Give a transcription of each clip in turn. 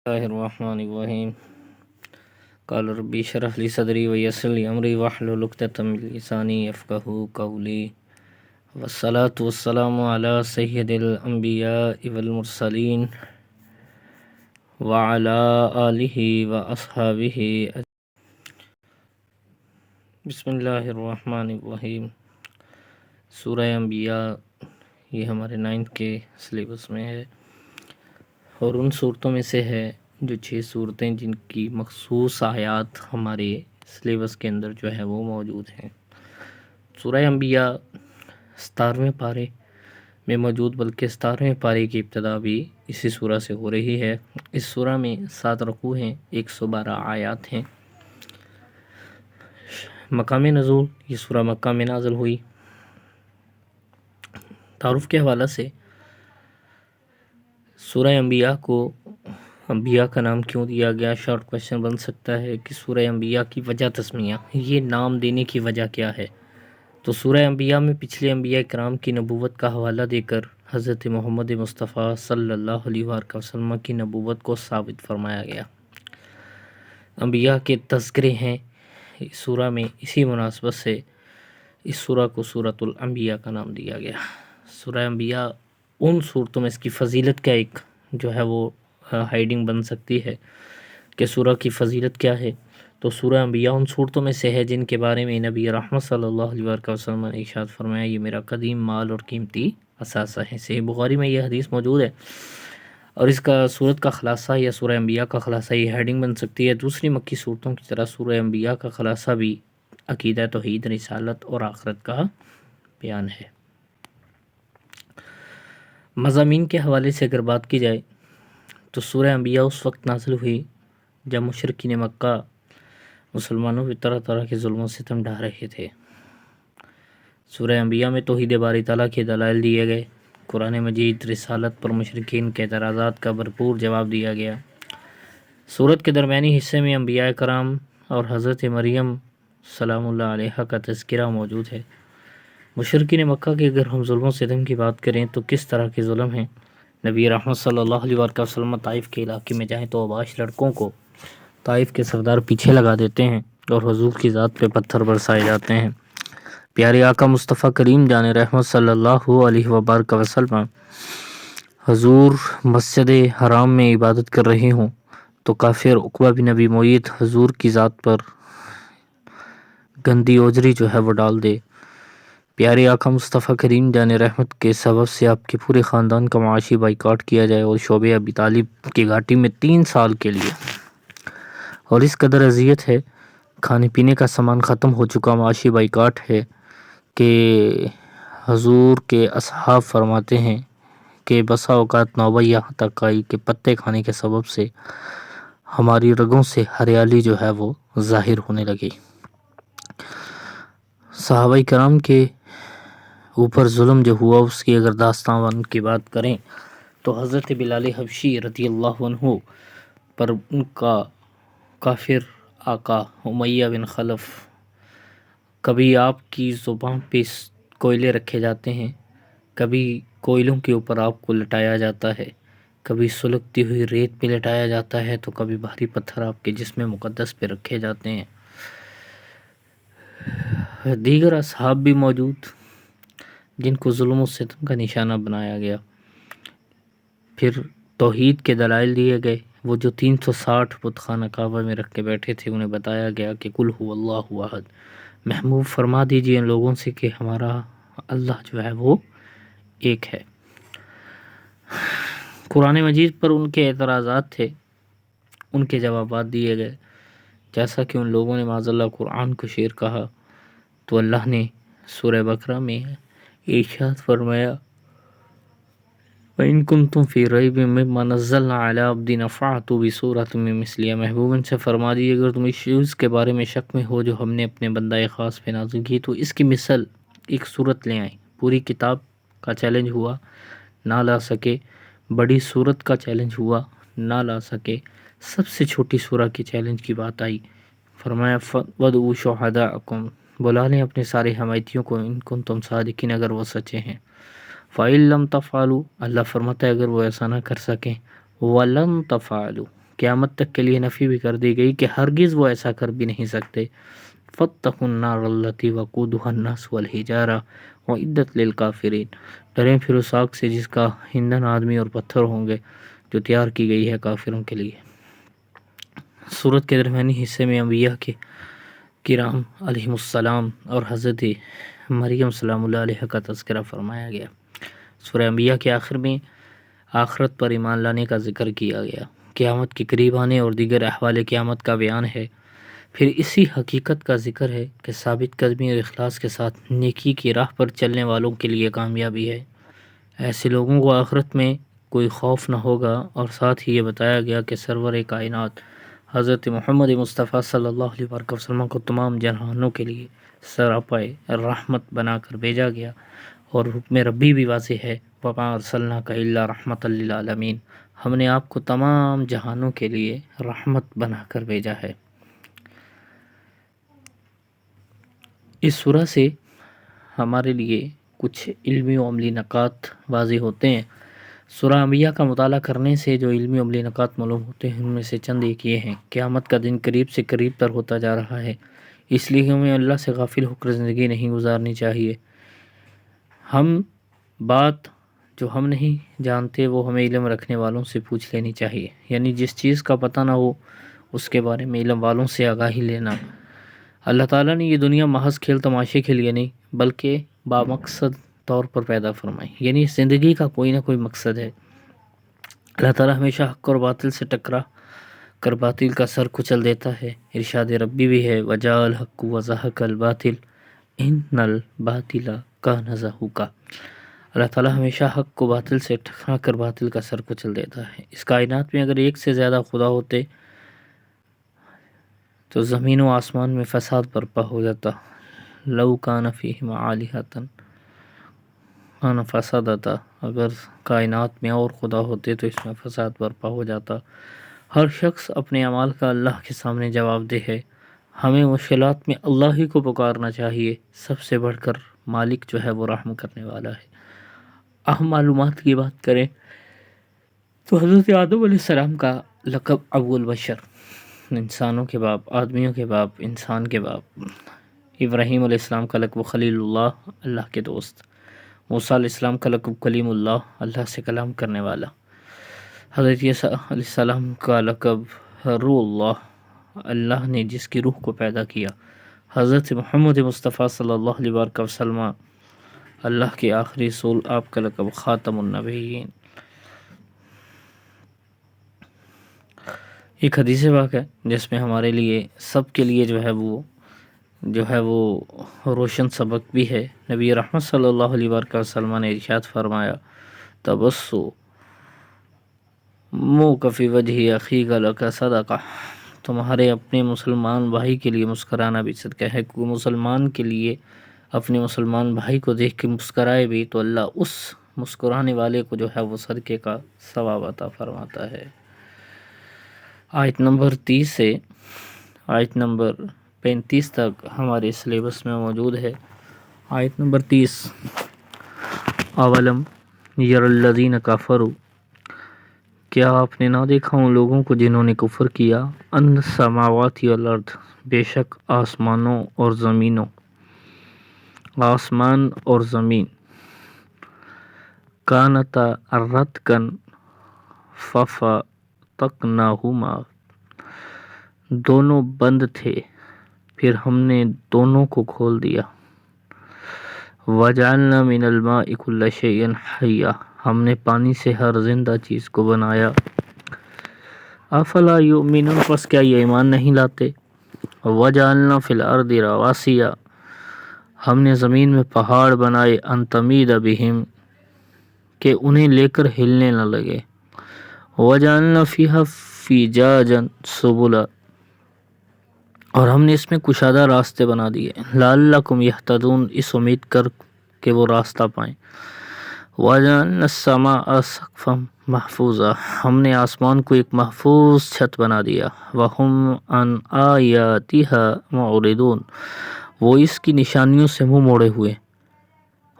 الله الرحمن الرحيم. قال ربي اشرح لي صدري ويسر لي أمري واحلل عقدة من لساني يفقهوا قولي. والصلاة والسلام على سيد الأنبياء والمرسلين وعلى آله وأصحابه. بسم اللہ الرحمن الرحیم. سورہ انبیاء یہ ہمارے 9th کے سلیبس میں ہے اور ان صورتوں میں سے ہے جو 6 صورتیں جن کی مخصوص آیات ہمارے سلیبس کے اندر جو ہے وہ موجود ہیں. سورہ انبیاء 17ویں پارے میں موجود، بلکہ 17ویں پارے کی ابتدا بھی اسی سورہ سے ہو رہی ہے. اس سورہ میں 7 رکوع ہیں، 112 آیات ہیں. مقام نزول، یہ سورہ مکہ میں نازل ہوئی. تعارف کے حوالہ سے سورہ انبیاء کو انبیاء کا نام کیوں دیا گیا؟ شارٹ کویشچن بن سکتا ہے کہ سورہ انبیاء کی وجہ تسمیہ، یہ نام دینے کی وجہ کیا ہے؟ تو سورہ انبیاء میں پچھلے انبیاء کرام کی نبوت کا حوالہ دے کر حضرت محمد مصطفیٰ صلی اللہ علیہ وآلہ وسلم کی نبوت کو ثابت فرمایا گیا. انبیاء کے تذکرے ہیں اس سورہ میں، اسی مناسبت سے اس سورہ کو سورۃ الانبیاء کا نام دیا گیا. سورہ انبیاء ان صورتوں میں اس کی فضیلت کا ایک جو ہے وہ ہائیڈنگ بن سکتی ہے کہ سورہ کی فضیلت کیا ہے. تو سورہ انبیاء ان صورتوں میں سے ہے جن کے بارے میں نبی رحمت صلی اللہ علیہ وآلہ وسلم نے ارشاد فرمایا، یہ میرا قدیم مال اور قیمتی اثاثہ ہے. صحیح بخاری میں یہ حدیث موجود ہے اور اس کا سورت کا خلاصہ یا سورہ انبیاء کا خلاصہ یہ ہیڈنگ بن سکتی ہے. دوسری مکی صورتوں کی طرح سورہ انبیاء کا خلاصہ بھی عقیدہ توحید، رسالت اور آخرت کا بیان ہے. مضامین کے حوالے سے اگر بات کی جائے تو سورہ انبیاء اس وقت نازل ہوئی جب مشرکین مکہ مسلمانوں پہ طرح طرح کے ظلم و ستم ڈھا رہے تھے. سورہ انبیاء میں توحید باری تعالیٰ کے دلائل دیے گئے. قرآن مجید رسالت پر مشرکین کے اعتراضات کا بھرپور جواب دیا گیا. سورت کے درمیانی حصے میں انبیاء کرام اور حضرت مریم سلام اللہ علیہا کا تذکرہ موجود ہے. مشرکین مکہ کے اگر ہم ظلم و ستم کی بات کریں تو کس طرح کے ظلم ہیں؟ نبی رحمت صلی اللہ علیہ وآلہ وسلم طائف کے علاقے میں جائیں تو آباش لڑکوں کو طائف کے سردار پیچھے لگا دیتے ہیں اور حضور کی ذات پہ پتھر برسائے جاتے ہیں. پیارے آقا مصطفیٰ کریم جان رحمت صلی اللہ علیہ وبارک وسلم حضور مسجد حرام میں عبادت کر رہے ہوں تو کافر عقبہ بن ابی معیط حضور کی ذات پر گندی اوجری جو ہے وہ ڈال دے. پیارے آقا مصطفیٰ کریم جان رحمت کے سبب سے آپ کے پورے خاندان کا معاشی بائیکاٹ کیا جائے اور شعبہ ابی طالب کی گھاٹی میں 3 سال کے لیے، اور اس قدر اذیت ہے، کھانے پینے کا سامان ختم ہو چکا، معاشی بائیکاٹ ہے کہ حضور کے اصحاب فرماتے ہیں کہ بسا اوقات نوبہ یہاں تک آئی کہ پتے کھانے کے سبب سے ہماری رگوں سے ہریالی جو ہے وہ ظاہر ہونے لگی. صحابہ کرام کے اوپر ظلم جو ہوا اس کی اگر داستان کی بات کریں تو حضرت بلال حبشی رضی اللہ عنہ پر ان کا کافر آقا امیہ بن خلف، کبھی آپ کی زبان پہ کوئلے رکھے جاتے ہیں، کبھی کوئلوں کے اوپر آپ کو لٹایا جاتا ہے، کبھی سلگتی ہوئی ریت پہ لٹایا جاتا ہے تو کبھی بھاری پتھر آپ کے جسم مقدس پہ رکھے جاتے ہیں. دیگر اصحاب بھی موجود جن کو ظلم و ستم کا نشانہ بنایا گیا. پھر توحید کے دلائل دیے گئے. وہ جو 360 بت خانہ کعبہ میں رکھ کے بیٹھے تھے انہیں بتایا گیا کہ قل هو اللہ احد، محبوب فرما دیجئے ان لوگوں سے کہ ہمارا اللہ جو ہے وہ ایک ہے. قرآن مجید پر ان کے اعتراضات تھے، ان کے جوابات دیے گئے. جیسا کہ ان لوگوں نے معاذ اللہ قرآن کو شعر کہا تو اللہ نے سورہ بقرہ میں ارشاد فرمایا وَإِن كُنتُم فِي رَيْبٍ مِّمَّا نَزَّلْنَا عَلَىٰ عَبْدِنَا فَأْتُوا بِسُورَةٍ مِّن مِّثْلِهِ. محبوب ان سے فرما دیجیے اگر تم اس چیز کے بارے میں شک میں ہو جو ہم نے اپنے بندہ خاص پہ نازل کی تو اس کی مثل ایک صورت لے آئیں. پوری کتاب کا چیلنج ہوا، نہ لا سکے. بڑی صورت کا چیلنج ہوا، نہ لا سکے. سب سے چھوٹی سورہ کی چیلنج کی بات آئی، فرمایا وَادْعُوا شُهَدَاءَكُمْ، بلا لیں اپنے سارے حمایتیوں کو، ان کنتم صادقین اگر وہ سچے ہیں. فَإِن لَّمْ تَفْعَلُوا، اللہ فرماتا ہے اگر وہ ایسا نہ کر سکیں، وَلَن تَفْعَلُوا، قیامت تک کے لیے نفی بھی کر دی گئی کہ ہرگز وہ ایسا کر بھی نہیں سکتے۔ فاتقوا النار التي وقودها الناس والحجارة اعدت للكافرین، ڈریں پھر اس آگ سے جس کا ایندھن آدمی اور پتھر ہوں گے، جو تیار کی گئی ہے کافروں کے لیے۔ سورت کے درمیانی حصے میں انبیاء کے کرام علیہم السلام اور حضرت مریم سلام اللہ علیہ کا تذکرہ فرمایا گیا۔ سورہ انبیاء کے آخر میں آخرت پر ایمان لانے کا ذکر کیا گیا، قیامت کے قریب آنے اور دیگر احوال قیامت کا بیان ہے۔ پھر اسی حقیقت کا ذکر ہے کہ ثابت قدمی اور اخلاص کے ساتھ نیکی کی راہ پر چلنے والوں کے لیے کامیابی ہے، ایسے لوگوں کو آخرت میں کوئی خوف نہ ہوگا۔ اور ساتھ ہی یہ بتایا گیا کہ سرور کائنات حضرت محمد مصطفیٰ صلی اللہ علیہ وسلم کو تمام جہانوں کے لیے سراپائے رحمت بنا کر بھیجا گیا، اور حکم ربی بھی واضح ہے، وَمَا أَرْسَلْنَاكَ إِلَّا رَحْمَةً لِّلْعَالَمِينَ، ہم نے آپ کو تمام جہانوں کے لیے رحمت بنا کر بھیجا ہے۔ اس سورہ سے ہمارے لیے کچھ علمی و عملی نکات واضح ہوتے ہیں۔ سورہ انبیاء کا مطالعہ کرنے سے جو علمی و عملی نکات معلوم ہوتے ہیں، ان میں سے چند ایک یہ ہیں۔ قیامت کا دن قریب سے قریب تر ہوتا جا رہا ہے، اس لیے ہمیں اللہ سے غافل ہو کر زندگی نہیں گزارنی چاہیے۔ بات جو ہم نہیں جانتے وہ ہمیں علم رکھنے والوں سے پوچھ لینی چاہیے، یعنی جس چیز کا پتہ نہ ہو اس کے بارے میں علم والوں سے آگاہی لینا۔ اللہ تعالیٰ نے یہ دنیا محض کھیل تماشے کے لیے نہیں بلکہ بامقصد طور پر پیدا فرمائی، یعنی زندگی کا کوئی نہ کوئی مقصد ہے۔ اللہ تعالیٰ ہمیشہ حق اور باطل سے ٹکرا کر باطل کا سر کچل دیتا ہے۔ ارشاد ربی بھی ہے، وَجَاءَ الْحَقُّ وَزَهَقَ الْبَاطِلُ إِنَّ الْبَاطِلَ كَانَ زَهُوقًا۔ اللہ تعالیٰ ہمیشہ حق کو باطل سے ٹکرا کر باطل کا سر کچل دیتا ہے۔ اس کائنات میں اگر ایک سے زیادہ خدا ہوتے تو زمین و آسمان میں فساد برپا ہو جاتا۔ لَوْ كَانَ فِيهِمَا آلِهَةٌ كَانَ فَسَادَتَا، اگر کائنات میں اور خدا ہوتے تو اس میں فساد برپا ہو جاتا۔ ہر شخص اپنے اعمال کا اللہ کے سامنے جواب دہ ہے۔ ہمیں مشکلات میں اللہ ہی کو پکارنا چاہیے، سب سے بڑھ کر مالک جو ہے وہ رحم کرنے والا ہے۔ اہم معلومات کی بات کریں تو حضرت آدم علیہ السلام کا لقب ابو البشر، انسانوں کے باپ، آدمیوں کے باپ، انسان کے باپ۔ ابراہیم علیہ السلام کا لقب خلیل اللہ، اللہ کے دوست۔ موسیٰ علیہ السلام کا لقب کلیم اللہ، اللہ سے کلام کرنے والا۔ حضرت عیسیٰ علیہ السلام کا لقب روح اللہ، اللہ نے جس کی روح کو پیدا کیا۔ حضرت محمد مصطفیٰ صلی اللہ علیہ وسلم اللہ کے آخری رسول، آپ کا لقب خاتم النبیین۔ ایک حدیث پاک ہے جس میں ہمارے لیے سب کے لیے جو ہے وہ روشن سبق بھی ہے۔ نبی رحمت صلی اللہ علیہ وسلم نے ارشاد فرمایا، تبسو موک فی وجہ اخیک لک صدقہ، تمہارے اپنے مسلمان بھائی کے لیے مسکرانا بھی صدقہ ہے۔ کوئی مسلمان کے لیے اپنے مسلمان بھائی کو دیکھ کے مسکرائے بھی تو اللہ اس مسکرانے والے کو جو ہے وہ صدقے کا ثواب عطا فرماتا ہے۔ آیت نمبر 30 سے آیت نمبر 35 تک ہمارے سلیبس میں موجود ہے۔ آیت نمبر 30، اولم یر الذین کفروا، کیا آپ نے نہ دیکھا ان لوگوں کو جنہوں نے کفر کیا، ان السماوات والارض، بے شک آسمان اور زمین، کانتا رتقا ففتقناہما، دونوں بند تھے پھر ہم نے دونوں کو کھول دیا۔ وجعلنا من الماء كل شيء حي، ہم نے پانی سے ہر زندہ چیز کو بنایا۔ افلا یؤمنون، پس کیا یہ ایمان نہیں لاتے؟ وجعلنا فی الارض رواسیا، ہم نے زمین میں پہاڑ بنائے، ان تمید بہم، کہ انہیں لے کر ہلنے نہ لگے۔ وجعلنا فیہا فجاجا سبلا، اور ہم نے اس میں کشادہ راستے بنا دیے۔ لعلکم یہتدون، اس امید کر کہ وہ راستہ پائیں۔ وجعلنا السماء سقفا محفوظا، ہم نے آسمان کو ایک محفوظ چھت بنا دیا۔ وہم عن آیاتہا معرضون، وہ اس کی نشانیوں سے منہ موڑے ہوئے۔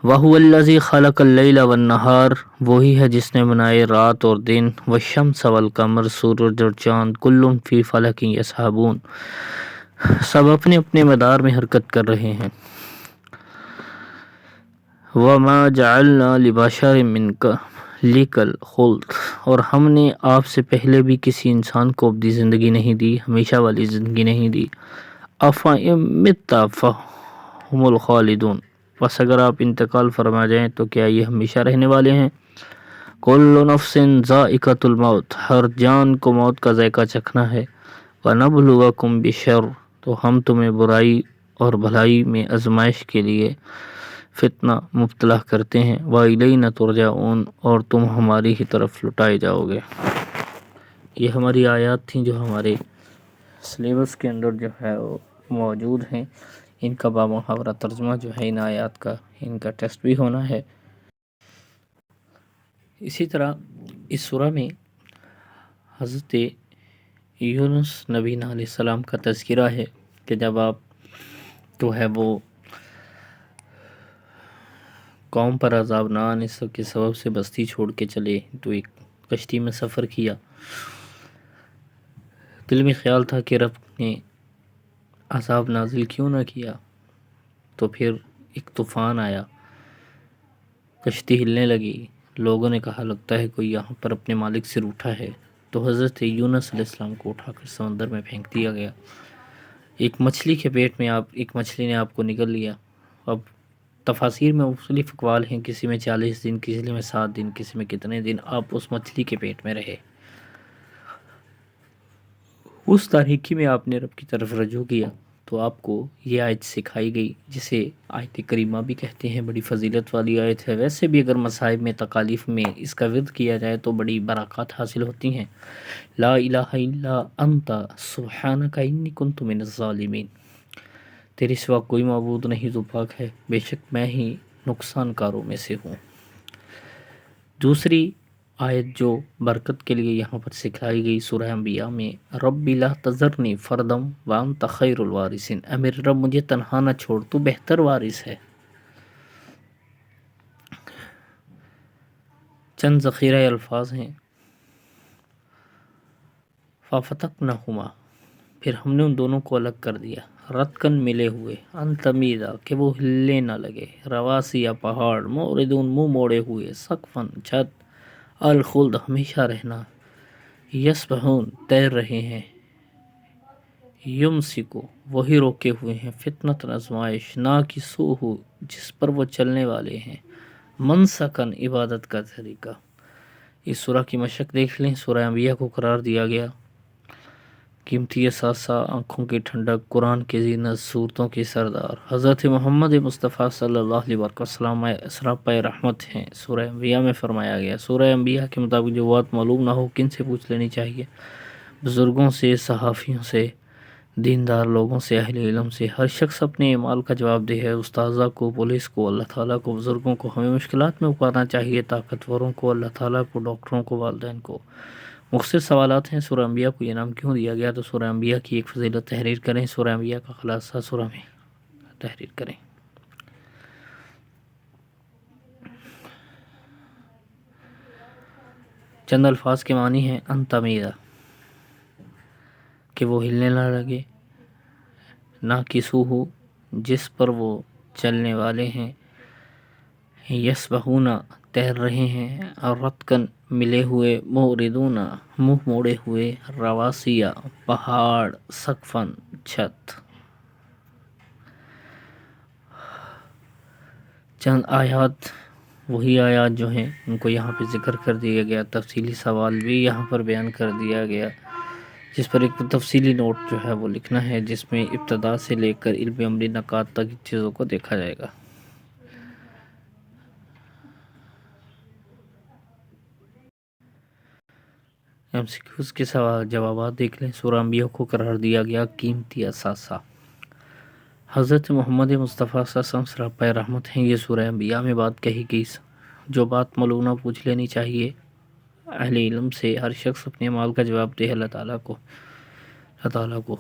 وَهُوَ الَّذِي خَلَقَ اللَّيْلَ وَالنَّهَارَ، وہی ہے جس نے بنائے رات اور دن، وَالشَّمْسَ وَالْقَمَرَ، سورج اور چاند، کُلٌّ فِی فَلَکٍ یَسْبَحُونَ، سب اپنے اپنے مدار میں حرکت کر رہے ہیں۔ وَمَا جَعَلْنَا لِبَشَرٍ مِّن قَبْلِکَ الْخُلْدَ، اور ہم نے آپ سے پہلے بھی کسی انسان کو ابدی زندگی نہیں دی، ہمیشہ والی زندگی نہیں دی۔ أَفَإِن مِتَّ فَهُمُ الْخَالِدُونَ، بس اگر آپ انتقال فرما جائیں تو کیا یہ ہمیشہ رہنے والے ہیں؟ كُلُّ نَفْسٍ ذَائِقَةُ الْمَوْتِ، ہر جان کو موت کا ذائقہ چکھنا ہے۔ وَنَبْلُوَكُم بِالشَّرِّ، تو ہم تمہیں برائی اور بھلائی میں آزمائش کے لیے فتنہ مبتلا کرتے ہیں۔ وَإِلَيْنَا تُرْجَعُونَ، اور تم ہماری ہی طرف لٹائے جاؤ گے۔ یہ ہماری آیات تھیں جو ہمارے سلیبس کے اندر جو ہے وہ موجود ہیں۔ ان کا بامحاورہ ترجمہ جو ہے ان آیات کا، ان کا ٹیسٹ بھی ہونا ہے۔ اسی طرح اس سورہ میں حضرت یونس نبی علیہ السلام کا تذکرہ ہے کہ جب آپ جو ہے وہ قوم پر عذاب نہ آنے کے سبب سے بستی چھوڑ کے چلے تو ایک کشتی میں سفر کیا۔ دل میں خیال تھا کہ رب نے عذاب نازل کیوں نہ کیا، تو پھر ایک طوفان آیا، کشتی ہلنے لگی، لوگوں نے کہا لگتا ہے کوئی یہاں پر اپنے مالک سے روٹھا ہے، تو حضرت یونس علیہ السلام کو اٹھا کر سمندر میں پھینک دیا گیا۔ ایک مچھلی کے پیٹ میں ایک مچھلی نے آپ کو نگل لیا۔ اب تفاسیر میں مختلف اقوال ہیں، کسی میں 40 دن، کسی میں 7 دن، کسی میں کتنے دن آپ اس مچھلی کے پیٹ میں رہے۔ اس تاریکی میں آپ نے رب کی طرف رجوع کیا تو آپ کو یہ آیت سکھائی گئی، جسے آیت کریمہ بھی کہتے ہیں، بڑی فضیلت والی آیت ہے۔ ویسے بھی اگر مصائب میں، تکالیف میں اس کا ورد کیا جائے تو بڑی برکات حاصل ہوتی ہیں۔ لا الہ الا انت سبحانک انی کنت من الظالمین، تیرے سوا کوئی معبود نہیں تو پاک ہے، بے شک میں ہی نقصان کاروں میں سے ہوں۔ دوسری آیت جو برکت کے لیے یہاں پر سکھائی گئی سورہ انبیاء میں، رب لا تذرنی فردم وانت خیر الوارثین، اے میرے رب مجھے تنہا نہ چھوڑ، تو بہتر وارث ہے۔ چند ذخیرہ الفاظ ہیں، فَفَتَقْنَاهُمَا، پھر ہم نے ان دونوں کو الگ کر دیا، رتکن ملے ہوئے، ان تمیدا کہ وہ ہلنے نہ لگے، رواسیا پہاڑ، موردون منہ موڑے ہوئے، سقفن چھت، الخلد ہمیشہ رہنا، یسبحون تیر رہے ہیں، یمسکو وہی روکے ہوئے ہیں، فتنۃ آزمائش، ناکسوہ جس پر وہ چلنے والے ہیں، منسکن عبادت کا طریقہ۔ اس سورہ کی مشق دیکھ لیں، سورہ انبیاء کو قرار دیا گیا، قیمتی اثاثہ، آنکھوں کی ٹھنڈک، قرآن کی زینت، صورتوں کی سردار، حضرت محمد مصطفیٰ صلی اللہ علیہ وسلم اسراپ رحمت ہیں۔ سورہ انبیاء میں فرمایا گیا، سورہ انبیاء کے مطابق جو بات معلوم نہ ہو کن سے پوچھ لینی چاہیے؟ بزرگوں سے، صحافیوں سے، دیندار لوگوں سے، اہل علم سے۔ ہر شخص اپنے اعمال کا جواب دہ ہے، استاذہ کو، پولیس کو، اللہ تعالیٰ کو، بزرگوں کو۔ ہمیں مشکلات میں پکارنا چاہیے، طاقتوروں کو، اللہ تعالیٰ کو، ڈاکٹروں کو، والدین کو۔ مختصر سوالات ہیں، سورہ انبیاء کو یہ نام کیوں دیا گیا؟ تو سورہ انبیاء کی ایک فضیلت تحریر کریں، سورہ انبیاء کا خلاصہ سورہ میں تحریر کریں۔ چند الفاظ کے معنی ہیں، انتمیدہ کہ وہ ہلنے نہ لگے، نہ کسو ہو جس پر وہ چلنے والے ہیں، یسبحون تیر رہے ہیں، اور رتکن ملے ہوئے، موردون منہ موڑے ہوئے، رواسیہ پہاڑ، سقفن چھت۔ چند آیات وہی آیات جو ہیں ان کو یہاں پہ ذکر کر دیا گیا، تفصیلی سوال بھی یہاں پر بیان کر دیا گیا، جس پر ایک تفصیلی نوٹ جو ہے وہ لکھنا ہے، جس میں ابتدا سے لے کر علم عملی نکات تک چیزوں کو دیکھا جائے گا۔ ایم سی کیوز کے سوال جوابات دیکھ لیں، سورہ انبیاء کو قرار دیا گیا قیمتی اثاثہ۔ حضرت محمد مصطفیٰ صلی اللہ علیہ وسلم سراپہ رحمت ہیں، یہ سورہ انبیاء میں بات کہی گئی، جو بات معلوم نہ پوچھ لینی چاہیے اہل علم سے۔ ہر شخص اپنے اعمال کا جواب دے اللہ تعالیٰ کو۔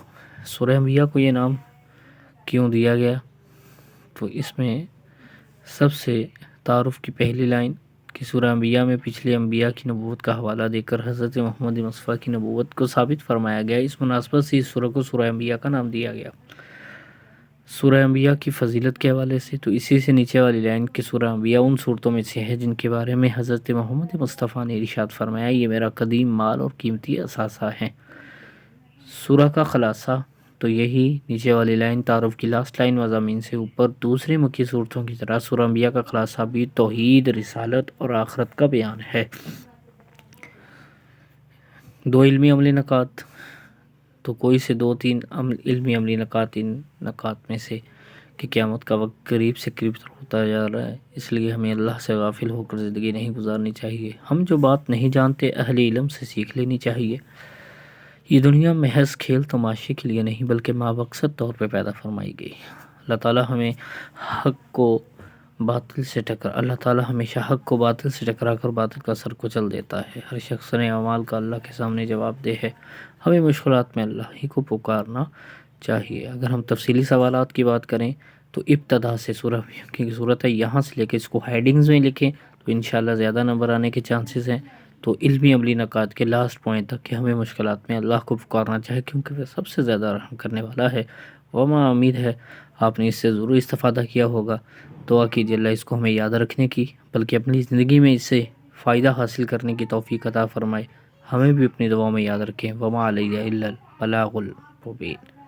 سورہ انبیاء کو یہ نام کیوں دیا گیا؟ تو اس میں سب سے تعارف کی پہلی لائن کہ سورہ انبیاء میں پچھلے انبیاء کی نبوت کا حوالہ دے کر حضرت محمد مصطفیٰ کی نبوت کو ثابت فرمایا گیا. اس مناسبت سے اس سورہ کو سورہ انبیاء کا نام دیا گیا. سورہ انبیاء کی فضیلت کے حوالے سے تو اسی سے نیچے والی لائن کہ سورہ انبیاء ان صورتوں میں سے ہے جن کے بارے میں حضرت محمد مصطفیٰ نے ارشاد فرمایا یہ میرا قدیم مال اور قیمتی اثاثہ ہے. سورہ کا خلاصہ تو یہی نیچے والی لائن تعارف کی لاسٹ لائن مضامین سے اوپر دوسرے مکی صورتوں کی طرح سورہ انبیاء کا خلاصہ بھی توحید، رسالت اور آخرت کا بیان ہے. دو علمی عملی نکات تو کوئی سے دو تین علمی عملی نکات ان نکات میں سے کہ قیامت کا وقت قریب سے قریب تر ہوتا جا رہا ہے، اس لیے ہمیں اللہ سے غافل ہو کر زندگی نہیں گزارنی چاہیے. ہم جو بات نہیں جانتے اہل علم سے سیکھ لینی چاہیے. یہ دنیا محض کھیل تماشے کے لیے نہیں بلکہ مابقصد طور پہ پیدا فرمائی گئی. اللہ تعالیٰ ہمیشہ حق کو باطل سے ٹکرا کر باطل کا سر کچل دیتا ہے. ہر شخص نے اعمال کا اللہ کے سامنے جواب دہ ہے. ہمیں مشکلات میں اللہ ہی کو پکارنا چاہیے. اگر ہم تفصیلی سوالات کی بات کریں تو ابتدا سے سورہ کی صورت ہے یہاں سے لے کے اس کو ہیڈنگز میں لکھیں تو انشاءاللہ زیادہ نمبر آنے کے چانسز ہیں. تو علمی عملی نکات کے لاسٹ پوائنٹ تک کہ ہمیں مشکلات میں اللہ کو پکارنا چاہے کیونکہ وہ سب سے زیادہ رحم کرنے والا ہے. وما امید ہے آپ نے اس سے ضرور استفادہ کیا ہوگا. دعا کیجیے اللہ اس کو ہمیں یاد رکھنے کی بلکہ اپنی زندگی میں اس سے فائدہ حاصل کرنے کی توفیق عطا فرمائے. ہمیں بھی اپنی دعاؤں میں یاد رکھیں. وما علیہ الا البلاغ المبین.